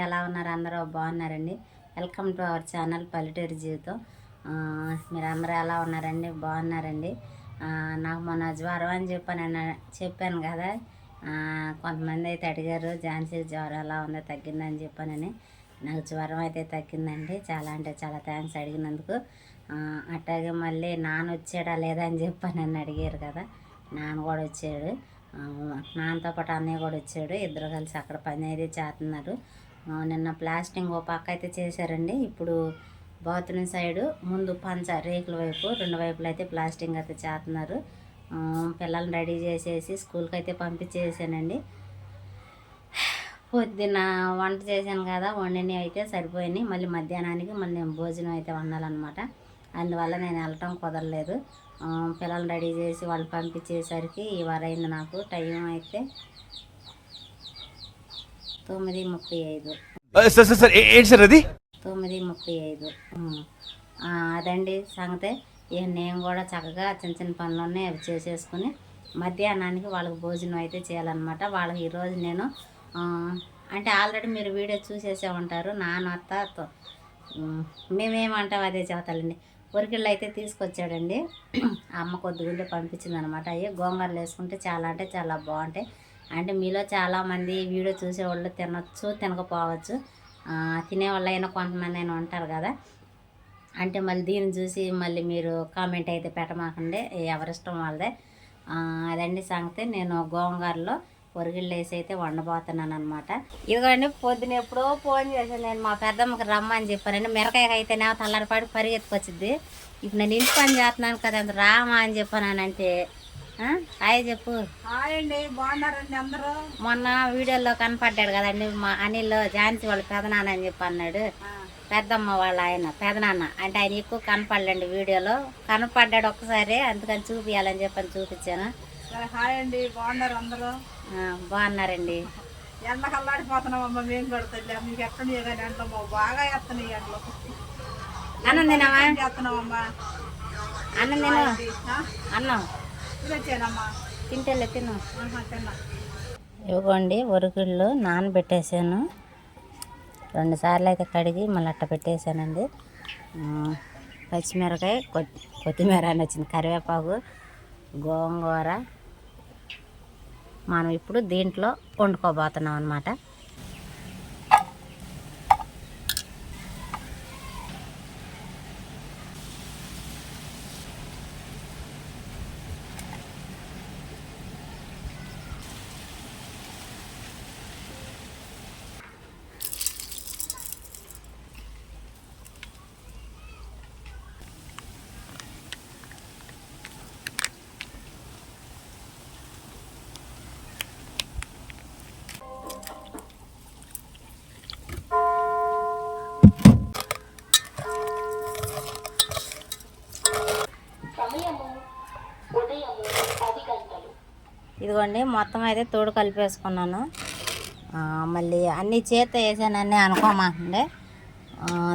ఎలా ఉన్నారు? అందరూ బాగున్నారండి. వెల్కమ్ టు అవర్ ఛానల్ పల్లెటూరు జీవితం. మీరు అందరూ ఎలా ఉన్నారండి? బాగున్నారండి. నాకు మొన్న జ్వరం అని చెప్పాను కదా. కొంతమంది అయితే అడిగారు, ఝాన్సీ జ్వరం ఎలా ఉందో తగ్గిందని చెప్పానని. నాకు జ్వరం అయితే తగ్గిందండి. చాలా అంటే చాలా థ్యాంక్స్ అడిగినందుకు. అట్లాగే మళ్ళీ నాన్న వచ్చాడా లేదా అని చెప్పానని అడిగారు కదా. నాన్న కూడా వచ్చాడు. నాన్నతో పాటు అన్నయ్య కూడా వచ్చాడు. ఇద్దరు కలిసి అక్కడ పని అయితే చేస్తున్నారు. నిన్న ప్లాస్టింగ్ ఓ పక్క అయితే చేశారండి. ఇప్పుడు బాత్రూమ్ సైడు ముందు పంచ రేకుల వైపు రెండు వైపులు అయితే ప్లాస్టింగ్ అయితే చేస్తున్నారు. పిల్లల్ని రెడీ చేసేసి స్కూల్కి అయితే పంపించేసానండి. పొద్దున్న వంట చేశాను కదా, వండినవి అయితే సరిపోయినాయి. మళ్ళీ మధ్యాహ్నానికి మళ్ళీ భోజనం అయితే వండాలన్నమాట. అందువల్ల నేను వెళ్ళటం కుదరలేదు. పిల్లల్ని రెడీ చేసి వాళ్ళు పంపించేసరికి ఈ వారైంది. నాకు టైం అయితే 9:35. 9:35. అదండి సంగతే. నేను కూడా చక్కగా చిన్న చిన్న పనులన్నీ అవి చేసేసుకుని మధ్యాహ్నానికి వాళ్ళకి భోజనం అయితే చేయాలన్నమాట. వాళ్ళకి ఈరోజు నేను అంటే ఆల్రెడీ మీరు వీడియో చూసేసే ఉంటారు. నాన్న అత్త మేమేమంటాం అదే చెబుతాలండి. పొరికిళ్ళు అయితే తీసుకొచ్చాడండి. అమ్మ కొద్దిగుంటే పంపించింది అనమాట. అయ్యి గోంగూరలు వేసుకుంటే చాలా అంటే చాలా బాగుంటాయి. అంటే మీలో చాలామంది వీడియో చూసేవాళ్ళు తినొచ్చు, తినకపోవచ్చు. తినేవాళ్ళు అయినా కొంతమంది అయినా ఉంటారు కదా. అంటే మళ్ళీ దీన్ని చూసి మళ్ళీ మీరు కామెంట్ అయితే పెట్టమాకండి, ఎవరిష్టం వాళ్ళదే. అదండి సంగతి. నేను గోంగూరలో పొరిగిళ్ళు వేసి అయితే వండబోతున్నాను అనమాట. ఇదిగోండి పొద్దున ఎప్పుడో ఫోన్ చేశాను నేను మా పెద్దమ్మకి రమ్మని చెప్పానండి. మిరకాయ అయితేనే తల్లడిపాడి పరిగెత్తుకొచ్చింది. ఇప్పుడు నేను ఇంటి పని చేస్తున్నాను కదా, రామా అని చెప్పానంటే హాయ్ చెప్పు. హాయ్ అండి, బాగున్నారండి అందరూ? మొన్న వీడియోలో కనపడ్డాడు కదండి మా అనిల్, ఝాన్సీ వాళ్ళ పెదనాన్న అని చెప్పి అన్నాడు. పెద్దమ్మ వాళ్ళ ఆయన పెదనాన్న అంటే ఆయన ఎక్కువ కనపడలేండి వీడియోలో. కనపడ్డాడు ఒక్కసారి, అందుకని చూపించాలని చెప్పని చూపించాను. హాయ్ అండి, బాగున్నారు అందరూ? బాగున్నారండి. ఎండకు అల్లాడిపోతున్నామమ్మా మేము కొడతలే. మీకు ఎక్కడ కానీ ఎండలో బాగా ఎత్తనాయి ఎండలో. అన్నం తినవా? చేస్తున్నామమ్మా. అన్నం తిను. అన్నం తినొచ్చానమ్మా. తింటేలే తిను. తిన్నా. ఇవ్వండి ఒరుగుళ్ళు నానబెట్టేసాను. 2 సార్లు అయితే కడిగి మళ్ళీ అట్ట పెట్టేశానండి. పచ్చిమిరకాయ, కొత్తిమీర అని వచ్చింది, కరివేపాకు, గోంగూర మనం ఇప్పుడు దీంట్లో వండుకోబోతున్నాం అన్నమాట. ఇదిగోండి మొత్తం అయితే తోడు కలిపేసుకున్నాను. మళ్ళీ అన్నీ చేత్తో వేసానని అనుకోమాకండి.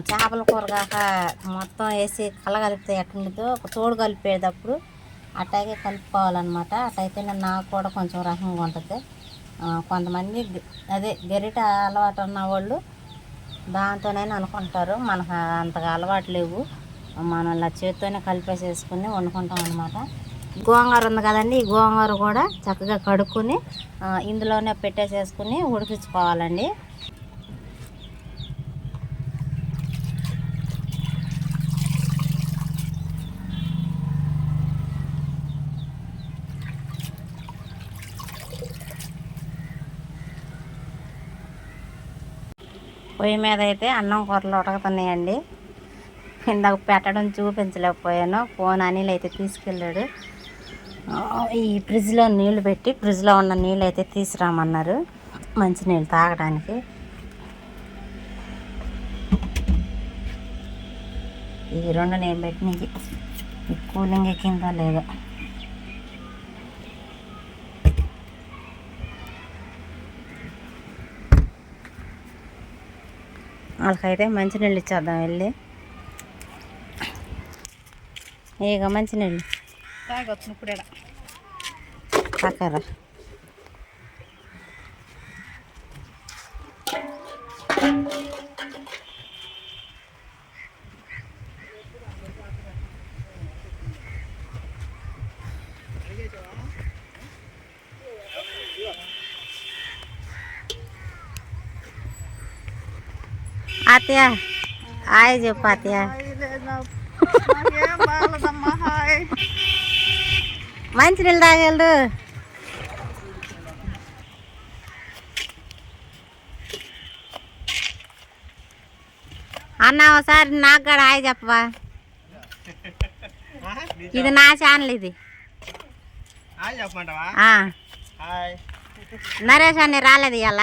చేపల కూర కాక మొత్తం వేసి కలగలిపితే ఎట్టుండితో తోడు కలిపేటప్పుడు అట్లాగే కలుపుకోవాలన్నమాట. అట్టయితేనే నాకు కూడా కొంచెం రకంగా ఉంటుంది. కొంతమంది అదే గరిట అలవాటు ఉన్న వాళ్ళు దాంతోనైనా అనుకుంటారు. మనకు అంతగా అలవాటు లేవు. మనం ఇలా చేత్తోనే కలిపేసేసుకుని వండుకుంటాం అన్నమాట. గోంగూర ఉంది కదండి, ఈ గోంగూర కూడా చక్కగా కడుక్కొని ఇందులోనే పెట్టేసేసుకుని ఉడికించుకోవాలండి. పొయ్యి మీద అయితే అన్నం కూరలు ఉడకుతున్నాయండి. ఇందాక పెట్టడం చూపించలేకపోయాను. ఫోన్ అనిల్ అయితే తీసుకెళ్ళాడు. ఈ ఫ్రిడ్జ్లో నీళ్ళు పెట్టి ఫ్రిడ్జ్లో ఉన్న నీళ్ళు అయితే తీసుకురామన్నారు, మంచినీళ్ళు తాగడానికి. ఈ 2 నేను పెట్టినవి కూలింగ్ ఎక్కిందో లేదో. వాళ్ళకైతే మంచినీళ్ళు ఇచ్చేద్దాం వెళ్ళి. ఇక మంచినీళ్ళు తాగొచ్చు ఇప్పుడు తాకరా. అత్తయ్య హాయ్ చెప్పు అత్తయ్య. నాకేం బాగలేదమ్మా. హాయ్. మంచి నీళ్ళు తాగలడు. అన్న ఒకసారి నాకు కూడా హాయ్ చెప్పవా. ఇది నా ఛానల్ ఇది. ఆ. నరేష్ అని రాలేదు ఇవాళ.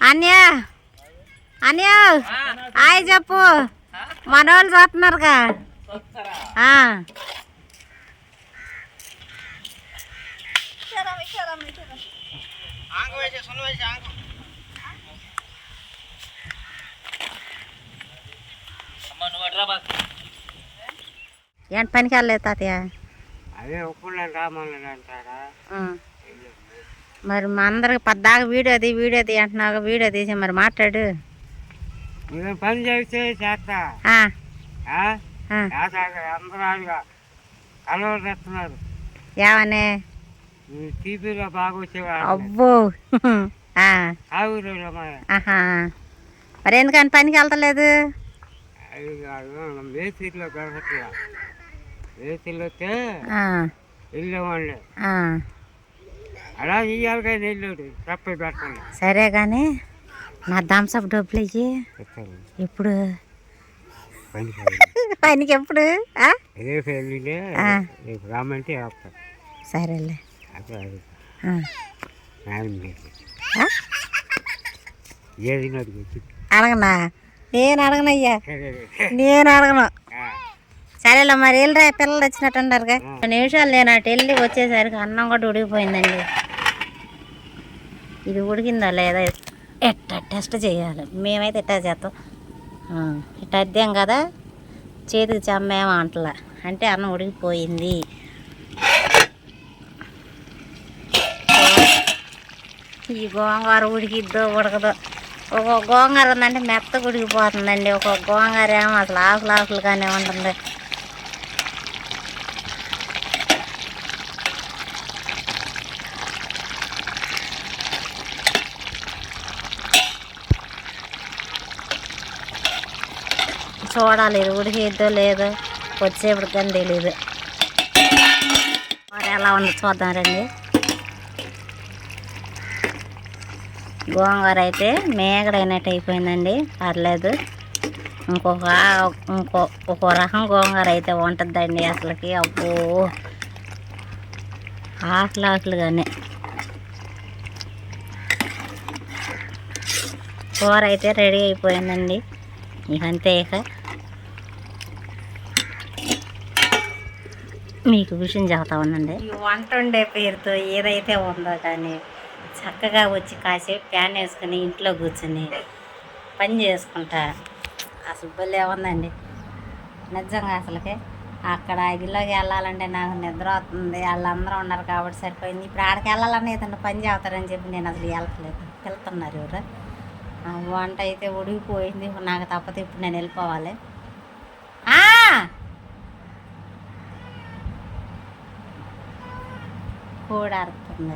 అన్య అన్య హాయ్ చెప్పు. మన వాళ్ళు చూస్తున్నారుగా. ఏంటి పనికి వెళ్ళలేదు తాతయ్య? మరి మా అందరికి పద్దాక వీడియో తీ అంటున్నావు. వీడియో తీసి మరి మాట్లాడు. పని చేస్తే చేస్తా. అందరూ తెస్తున్నారు. ఏమనే టీవీలో బాగా వచ్చేవాడు. అబ్బో. మరి ఎందుకని పనికి వెళ్తలేదు? మేస్త్రిలో దొరకట్లా. మేస్త్రిలో వస్తే వెళ్ళేవాళ్ళు. అలా ఇయ్యాలి కానీ వెళ్ళాడు తప్ప పెట్టండి. సరే కానీ నా థమ్సప్ డబ్బులు ఇయ్యి. ఎప్పుడు పనికి ఎప్పుడు? రామంటే సరేలే. అడగనా? నేను అడగనయ్యా. నేను అడగను. సరేలే మరి వెళ్ళరా. పిల్లలు వచ్చినట్టు అంటారుగా. 2 నిమిషాలు నేను అటు వెళ్ళి వచ్చేసరికి అన్నం కూడా ఉడికిపోయిందండి. ఇది ఉడికిందా లేదా ఎట్టా టెస్ట్ చేయాలి. మేమైతే ఇట్టా చేస్తాం. ఇట్ట అద్దాం కదా చేతికి చెమ్మేమో అంటలా అంటే అన్నం ఉడికిపోయింది. ఈ గోంగూర ఉడికిద్దో ఉడకదో. ఒక్కొక్క గోంగూర ఉందంటే మెత్తగా ఉడికిపోతుందండి. ఒక్కొక్క గోంగూర ఏమో అసలు ఆకులుగానే ఉంటుంది. చూడాలి ఇది ఉడికిద్దో లేదో వచ్చేప్పుడు కానీ తెలీదు. మరి ఎలా ఉందో చూద్దాం రండి. గోంగూర అయితే మేగడైనట్టు అయిపోయిందండి. పర్లేదు. ఇంకో రకం గోంగూర అయితే ఉంటుందండి అసలుకి. అబ్బో ఆకులుగానే కూర అయితే రెడీ అయిపోయిందండి. ఇక అంతే. ఇక మీకు విషయం చెబుతా ఉండండి. ఈ వంట వండే పేరుతో ఏదైతే ఉందో కానీ చక్కగా వచ్చి కాసేపు ఫ్యాన్ వేసుకుని ఇంట్లో కూర్చుని పని చేసుకుంటా. అసలు భలే ఉందండి నిజంగా. అసలుకి అక్కడ ఇల్లుకి వెళ్ళాలంటే నాకు నిద్ర వస్తుంది. వాళ్ళందరూ ఉన్నారు కాబట్టి సరిపోయింది. ఇప్పుడు ఆడికి వెళ్ళాలని ఏదన్నా పని చేస్తారని చెప్పి నేను అసలు వెళ్ళట్లేదు. వెళ్తున్నారు ఎవరు. వంట అయితే ఉడికిపోయింది. నాకు తప్పతే ఇప్పుడు నేను వెళ్ళిపోవాలి. కూడా అరుతుంది.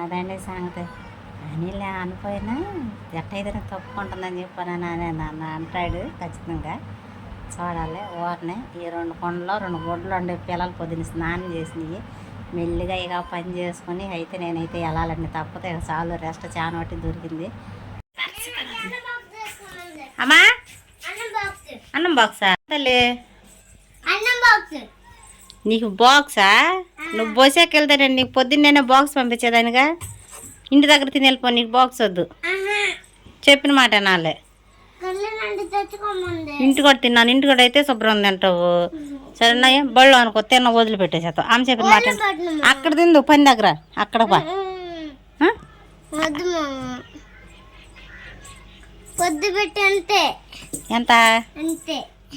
అదండి సంగతి. అని అనిపోయినా ఎట్టయితే తప్పుకుంటుందని చెప్పాను నన్ను అంటాడు. ఖచ్చితంగా చూడాలి. ఊరనే ఈ 2 కొండలో 2 గుడ్లు ఉండే పిల్లలు పొద్దున్న స్నానం చేసినవి మెల్లిగా ఇక పని చేసుకుని అయితే నేనైతే వెళ్ళాలండి. తప్పతే ఇక చాలు. రెస్ట్ చాలా ఒకటి దొరికింది. అమ్మా అన్నం బాక్సా తల్లి? నీకు బాక్సా? నువ్వు బోసాకి వెళ్తానండి. నీకు పొద్దున్నే బాక్స్ పంపించేదానిగా. ఇంటి దగ్గర తిని వెళ్ళిపో. నీకు బాక్స్ వద్దు. చెప్పిన మాట నాలే. ఇంటి కూడా తిన్నాను. ఇంటి కూడా అయితే శుభ్రం తింటావు. సరేనా? బళ్ళు అనుకో తిన్న వదిలిపెట్టేసేస్తావు. ఆమె చెప్పిన మాట అక్కడ తిందు. పని దగ్గర అక్కడ బా. ఎంత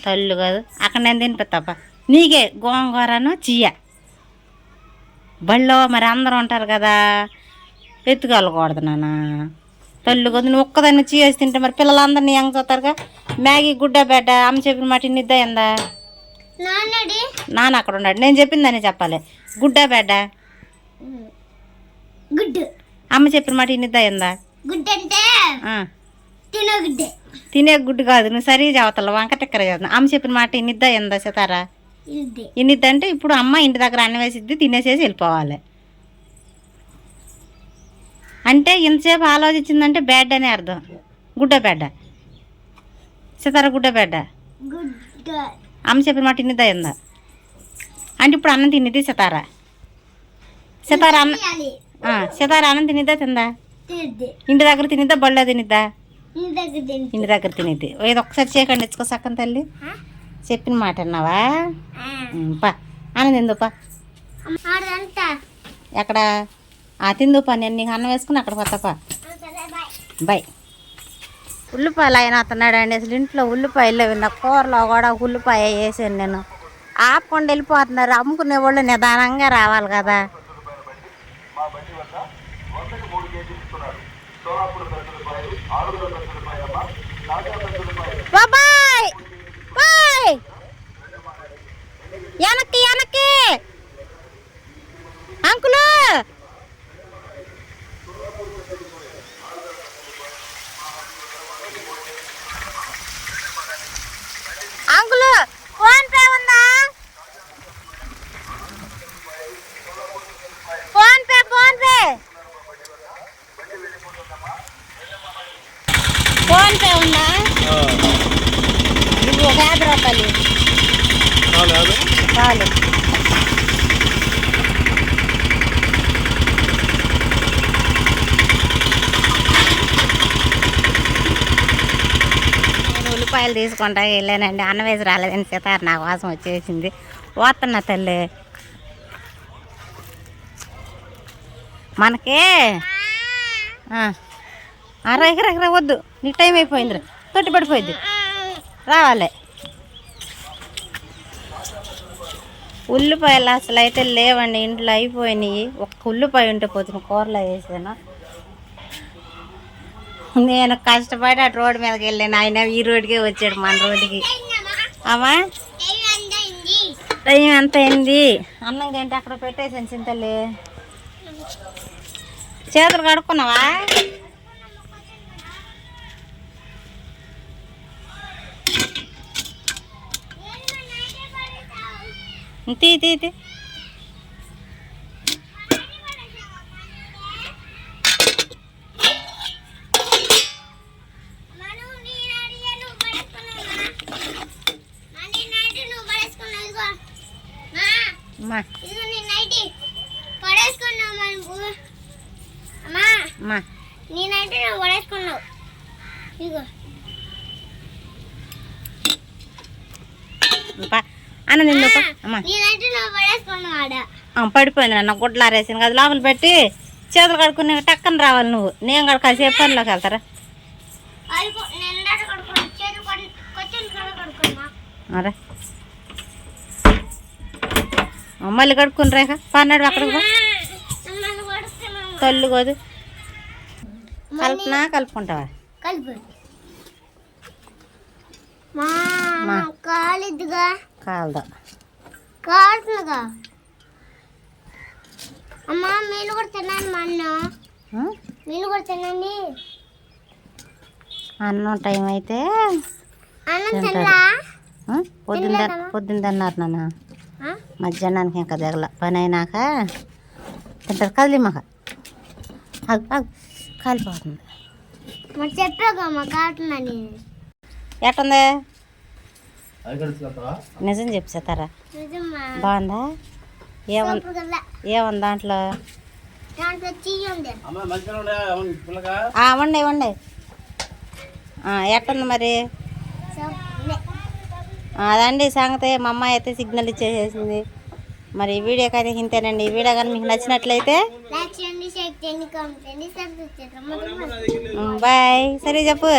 తల్లు కాదు. అక్కడ నేను తినిపిస్తాపా. నీకే గోంగూరను చియ్య బళ్ళో మరి అందరూ ఉంటారు కదా. ఎత్తుకెళ్ళకూడదు నాన్న. తల్లు కదా. నువ్వు ఒక్కదాన్ని చీయేసి తింటే మరి పిల్లలందరినీ ఎంగ చూస్తారుగా. మ్యాగీ గుడ్డ బెడ్డ అమ్మ చెప్పిన మాట నిద్దా ఎందా? నాన్న అక్కడ ఉన్నాడు. నేను చెప్పిందని చెప్పాలి. గుడ్డ బెడ్డ అమ్మ చెప్పిన మాట ఇన్నిద్దా ఎందా గుడ్డు అంటే తినే గుడ్డే. తినే గుడ్డు కాదు, నువ్వు సరిగా చదువుతావు, వంక టెక్కర చదువుతున్నావు. అమ్మ చెప్పిన మాట ఇన్నిద్దా ఎందా సితారా? ఇన్నిద్దా అంటే ఇప్పుడు అమ్మ ఇంటి దగ్గర అన్నం వేసిద్ది, తినేసేసి వెళ్ళిపోవాలి. అంటే ఇంతసేపు ఆలోచించిందంటే బ్యాడ్ అనే అర్థం. గుడ్డ బెడ్డ సితారా, గుడ్డ బెడ్డ. అమ్మ చెప్పిన మాట ఇన్నిద్దా ఎందా అంటే ఇప్పుడు అన్నం తినిద్ది సితారా. సితారా అన్నం సితారా అన్నం తినిద్దా తిందా? ఇంటి దగ్గర తినిద్దా బళ్ళో తినిద్దా? ఇంటి దగ్గర తినిద్ది. ఏదో ఒకసారి చేయకండి ఇచ్చుకో సక్కన తల్లి. చెప్పిన మాట అన్నావా? పా అన్నం తిందుపా. ఎక్కడ తిందుపా, నేను నీకు అన్నం వేసుకుని అక్కడ కొత్తపా. బాయ్. ఉల్లిపాయలు ఆయన అతన్నాడు అండి. అసలు ఇంట్లో ఉల్లిపాయలు విన్న కూరలో కూడా ఉల్లిపాయ వేసాను నేను. ఆపకుండా వెళ్ళిపోతున్నారు. అమ్ముకునే వాళ్ళు నిదానంగా రావాలి కదా. Bye bye. వెనక్కి వెనక్కి అంకులు. అంకులు ఫోన్ పే ఉందా? PhonePe PhonePe PhonePe ఉందా? ఇది ఒక 50 రూపాయలు చాలు. ఉల్లిపాయలు తీసుకుంటా వెళ్ళానండి. అన్నం వేసి రాలేదని సితార నా కోసం వచ్చేసింది. పోతున్నా తల్లి. మనకి ఎగర వద్దు, నీ టైం అయిపోయింది. తొట్టి పడిపోయింది, రావాలి. ఉల్లిపాయలు అసలు అయితే లేవండి, ఇంట్లో అయిపోయినాయి. ఒక్క ఉల్లిపాయ ఉంటే పోతున్న కూరలో వేసాను. నేను కష్టపడి అటు రోడ్డు మీదకి వెళ్ళాను. ఆయన ఈ రోడ్డుకే వచ్చాడు, మన రోడ్డుకి. అమ్మా టైం ఎంత అయింది? అన్నం ఏంటి అక్కడ పెట్టేసాను చింతల్లి. చేతులు కడుక్కున్నావా? తీ తీ తీ. అన్న నిన్ను పడిపోయింది. నన్ను గుడ్లు ఆరేసాను కదా, లోపల పెట్టి చేతులు కడుక్కుని టక్కన రావాలి నువ్వు. నేను కూడా కాసేపు పనిలోకి వెళ్తారా? అరే మళ్ళీ కడుక్కుని రేఖ పన్నాడు అక్కడికి తల్లు కోదు. కలుపునా కలుపుకుంటావా? కాలదా కాలుతుందిగా అమ్మా. మీరు కూడా తిన్నాను మా అన్న, మీరు కూడా తినండి. అన్నం టైం అయితే పొద్దున్న తిన్నారు నాన్న. మధ్యాహ్నానికి ఇంకా దిగల, పని అయినాక తింటారు. కదిలిమాక కాలిపోతుంది. చెప్పాకమ్మా కాలుతుందని. ఎట్టుంది? నిజం చెప్పు సితారా, బాగుందా? ఏముంది దాంట్లో? వండే వండే. ఎట్టుంది మరి? అదండి సంగతి. మా అమ్మాయి అయితే సిగ్నల్ ఇచ్చేసేసింది. మరి ఈ వీడియో కానీ ఇంతేనండి. ఈ వీడియో కానీ మీకు నచ్చినట్లయితే బాయ్. సరే చెప్పు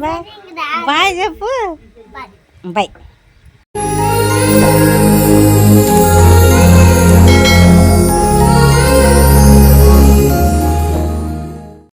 బాయ్. బాయ్ చెప్పు. బాయ్.